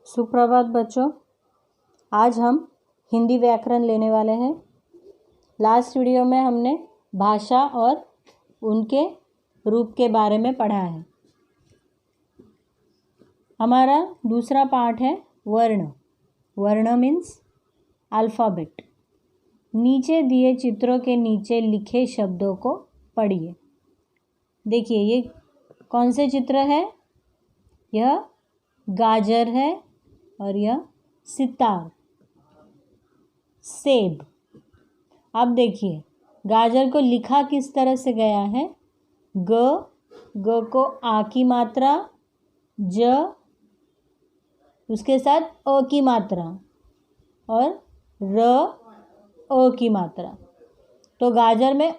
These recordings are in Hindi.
सुप्रभात बच्चों, आज हम हिंदी व्याकरण लेने वाले हैं। लास्ट वीडियो में हमने भाषा और उनके रूप के बारे में पढ़ा है। हमारा दूसरा पार्ट है वर्ण। वर्ण मीन्स अल्फ़ाबेट। नीचे दिए चित्रों के नीचे लिखे शब्दों को पढ़िए। देखिए ये कौन से चित्र है? यह गाजर है और यह सितार, सेब। अब देखिए गाजर को लिखा किस तरह से गया है। ग को आ की मात्रा, ज उसके साथ अ की मात्रा और र अ की मात्रा। तो गाजर में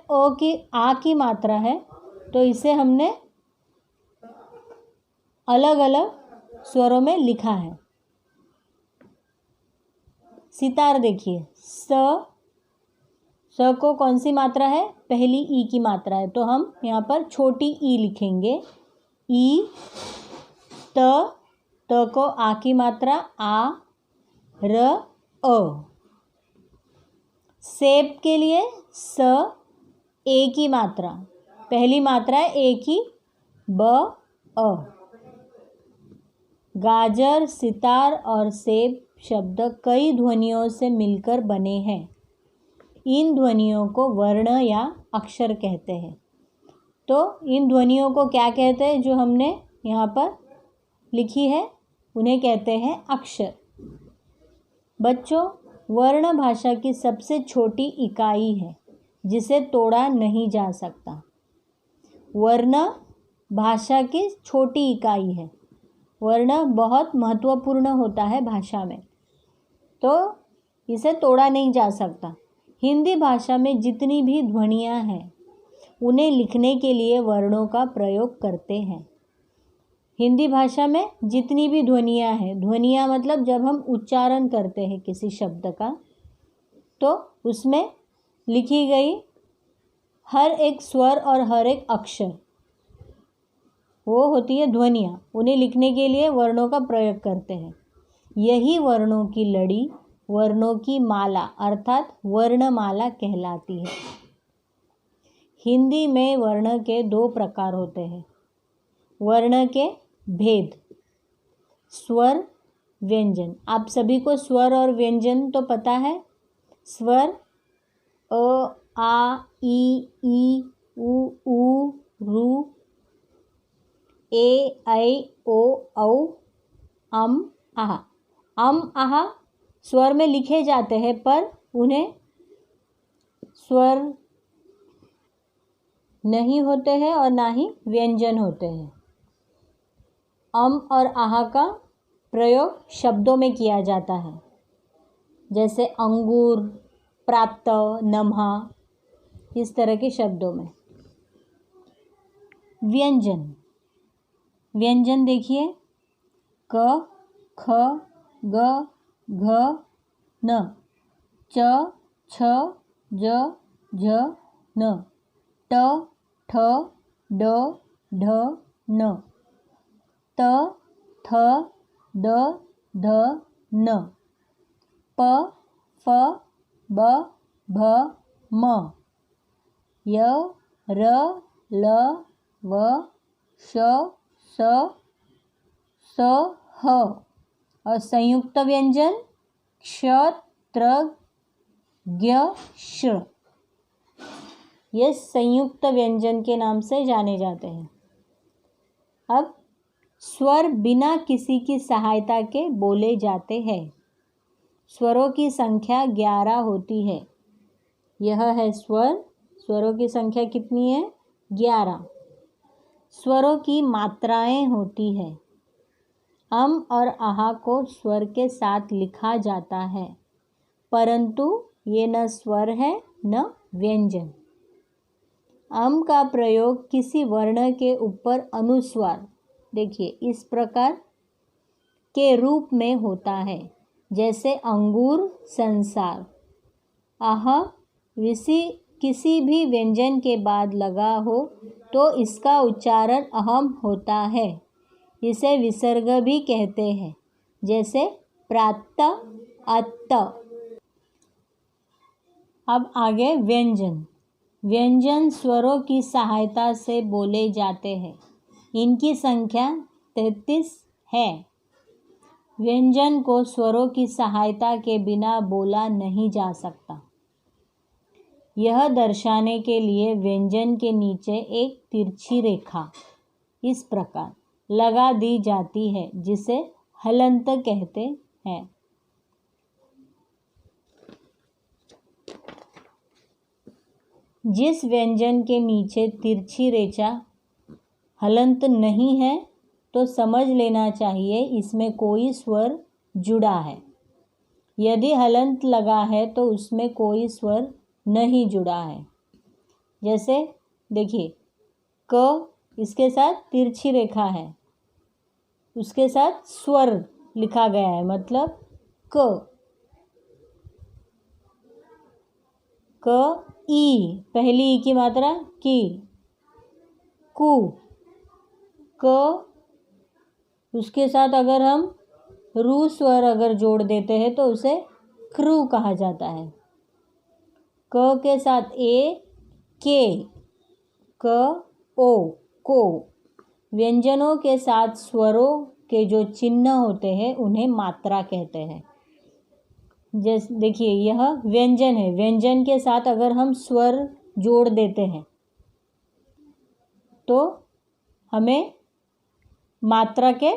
आ की मात्रा है, तो इसे हमने अलग अलग स्वरों में लिखा है। सितार देखिए, स को कौन सी मात्रा है? पहली ई की मात्रा है, तो हम यहाँ पर छोटी ई लिखेंगे। ई, त को आ की मात्रा, आ, र, अ। सेब के लिए स, ए की मात्रा, पहली मात्रा है ए की, ब, अ। गाजर, सितार और सेब शब्द कई ध्वनियों से मिलकर बने हैं। इन ध्वनियों को वर्ण या अक्षर कहते हैं। तो इन ध्वनियों को क्या कहते हैं? जो हमने यहाँ पर लिखी है उन्हें कहते हैं अक्षर। बच्चों, वर्ण भाषा की सबसे छोटी इकाई है जिसे तोड़ा नहीं जा सकता। वर्ण भाषा की छोटी इकाई है। वर्ण बहुत महत्वपूर्ण होता है भाषा में, तो इसे तोड़ा नहीं जा सकता। हिंदी भाषा में जितनी भी ध्वनियाँ हैं उन्हें लिखने के लिए वर्णों का प्रयोग करते हैं। हिंदी भाषा में जितनी भी ध्वनियाँ हैं, ध्वनियाँ मतलब जब हम उच्चारण करते हैं किसी शब्द का, तो उसमें लिखी गई हर एक स्वर और हर एक अक्षर, वो होती है ध्वनियाँ। उन्हें लिखने के लिए वर्णों का प्रयोग करते हैं। यही वर्णों की लड़ी, वर्णों की माला अर्थात वर्णमाला कहलाती है। हिंदी में वर्ण के दो प्रकार होते हैं। वर्ण के भेद, स्वर, व्यंजन। आप सभी को स्वर और व्यंजन तो पता है। स्वर अ, आ, ई, उ, रू, ए, ऐ, ओ, औ, आहा। आहा स्वर में लिखे जाते हैं, पर उन्हें स्वर नहीं होते हैं और ना ही व्यंजन होते हैं। और आहा का प्रयोग शब्दों में किया जाता है, जैसे अंगूर, प्राप्त, नम्हा, इस तरह के शब्दों में। व्यंजन। व्यंजन देखिए, क, ख, ग, घ, न, च, छ, ज, झ, न, ट, ठ, ड, ढ, न, त, थ, द, ध, न, प, फ, ब, भ, म, य, र, ल, व, श, स, ह। और संयुक्त व्यंजन क्ष, त्र, ज्ञ, श्र, ये संयुक्त व्यंजन के नाम से जाने जाते हैं। अब स्वर बिना किसी की सहायता के बोले जाते हैं। स्वरों की संख्या 11 होती है। यह है स्वर। स्वरों की संख्या कितनी है? 11। स्वरों की मात्राएं होती है। और आहा को स्वर के साथ लिखा जाता है, परंतु ये न स्वर है न व्यंजन। का प्रयोग किसी वर्ण के ऊपर अनुस्वार, देखिए इस प्रकार के रूप में होता है, जैसे अंगूर, संसार। आहा किसी भी व्यंजन के बाद लगा हो तो इसका उच्चारण अहम होता है। इसे विसर्ग भी कहते हैं। जैसे प्रात, अत्त। अब आगे व्यंजन। व्यंजन स्वरों की सहायता से बोले जाते हैं। इनकी संख्या 33 है। व्यंजन को स्वरों की सहायता के बिना बोला नहीं जा सकता। यह दर्शाने के लिए व्यंजन के नीचे एक तिरछी रेखा इस प्रकार लगा दी जाती है, जिसे हलंत कहते हैं। जिस व्यंजन के नीचे तिरछी रेखा हलंत नहीं है तो समझ लेना चाहिए इसमें कोई स्वर जुड़ा है। यदि हलंत लगा है तो उसमें कोई स्वर नहीं जुड़ा है। जैसे देखिए, क इसके साथ तिरछी रेखा है, उसके साथ स्वर लिखा गया है, मतलब क ई, पहली ई की मात्रा की, कु, क, उसके साथ अगर हम रू स्वर अगर जोड़ देते हैं तो उसे क्रू कहा जाता है। क के साथ ए, के, क, ओ, को। व्यंजनों के साथ स्वरों के जो चिन्ह होते हैं उन्हें मात्रा कहते हैं। जैसे देखिए, यह व्यंजन है, व्यंजन के साथ अगर हम स्वर जोड़ देते हैं तो हमें मात्रा के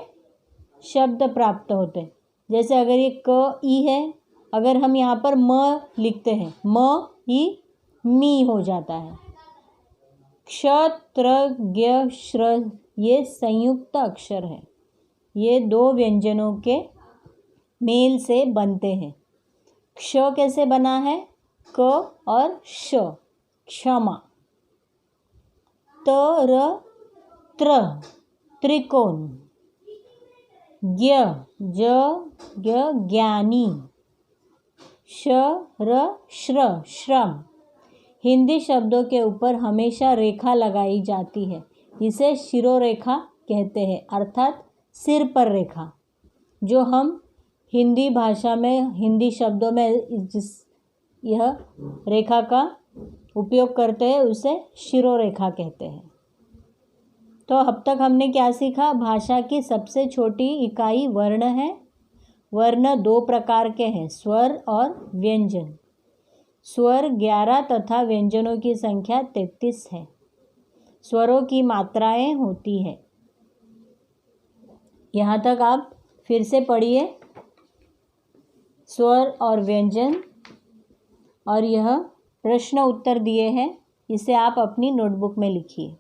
शब्द प्राप्त होते हैं। जैसे अगर ये क ई है, अगर हम यहाँ पर म लिखते हैं, म ही मी हो जाता है। क्ष, त्र, ज्ञ, श्र ये संयुक्त अक्षर है। ये दो व्यंजनों के मेल से बनते हैं। क्ष कैसे बना है? क और श, क्षमा। त, र, त्र, त्रिकोण। ज्ञ, ज, ज्ञ, ज्ञानी। श, र, श्र, श्रम। हिंदी शब्दों के ऊपर हमेशा रेखा लगाई जाती है, इसे शिरोरेखा कहते हैं, अर्थात सिर पर रेखा। जो हम हिंदी भाषा में, हिंदी शब्दों में जिस यह रेखा का उपयोग करते हैं उसे शिरोरेखा कहते हैं। तो अब तक हमने क्या सीखा? भाषा की सबसे छोटी इकाई वर्ण है। वर्ण दो प्रकार के हैं, स्वर और व्यंजन। स्वर 11 तथा व्यंजनों की संख्या 33 है। स्वरों की मात्राएं होती है। यहाँ तक आप फिर से पढ़िए स्वर और व्यंजन, और यह प्रश्न उत्तर दिए हैं, इसे आप अपनी नोटबुक में लिखिए।